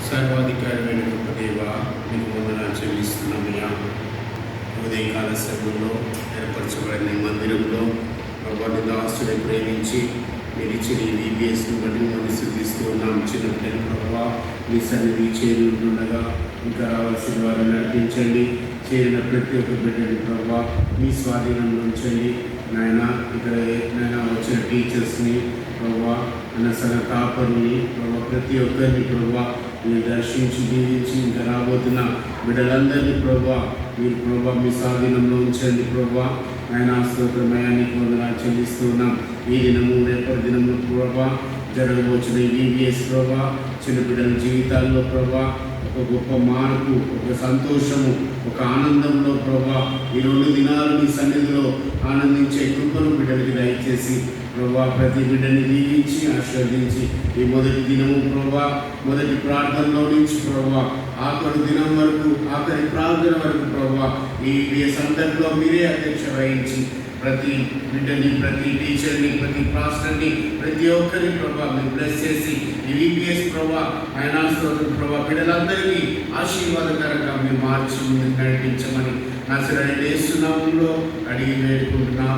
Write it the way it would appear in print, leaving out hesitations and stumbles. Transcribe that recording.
సర్వాధికారమైన గొప్ప దేవ, మీకు వందనాలు చెల్లిస్తున్నామయ్యా. ఉదయకాల సమయంలో ఏర్పరచబడిన ఈ మందిరంలో ప్రభాని దాసుని ప్రేమించి మీరు ఇచ్చిన ఈ VBSను బట్టి మిమ్మల్ని స్థుతిస్తూ ఉన్నాం. చిన్న బిడ్డలు ప్రభావ మీ సన్నిధి చేరి ఉంటుండగా ఇంకా రావాల్సిన వారిని నడిపించండి. చేరిన ప్రతి ఒక్క బిడ్డని ప్రభావ మీ స్వాధీనంలో ఉంచండి. నాయన ఇక్కడ నాయన వచ్చిన టీచర్స్ని ప్రభావ సన కాపర్ని ప్రభావ ప్రతి ఒక్కరిని ప్రభావ మీరు దర్శించి దీవించి ఇంకా రాబోతున్న బిడ్డలందరినీ ప్రభావ మీరు ప్రభావ మీ స్వాధీనంలో ఉంచండి. ప్రభావ ఆయన స్తోత్రమయానికి వందనాలు చెల్లిస్తూ ఉన్నాం. ఈ దినము రేపటి దినము ప్రభావ జరగవచ్చిన VBS ప్రభావ చిన్న బిడ్డల జీవితాల్లో ప్రభావ ఒక గొప్ప మార్పు, ఒక సంతోషము, ఒక ఆనందంలో ప్రభావ ఈ 2 దినాలు మీ సన్నిధిలో ఆనందించే కృపను బిడ్డలకి దయచేసి ప్రభావ ప్రతి బిడ్డని దీవించి ఆశీర్వదించి ఈ మొదటి దినము ప్రభావ మొదటి ప్రార్థనలో నుంచి ప్రభావ ఆఖరి దినం వరకు ఆఖరి ప్రార్థన వరకు ప్రభావ ఈ సందర్భంలో మీరే అధ్యక్ష వహించి ప్రతి బిడ్డని, ప్రతి టీచర్ని, ప్రతి పాస్టర్ని, ప్రతి ఒక్కరిని ప్రభావ మీరు బ్లెస్ చేసి ఈ VBS ప్రభావ ఆయన స్తోత్రం ప్రభావ బిడ్డలందరికీ ఆశీర్వాదకరంగా మీరు మార్చి ముందుకు నడిపించమని నజరేయుడైన యేసు నామములో అడిగి వేడుకుంటున్నాం.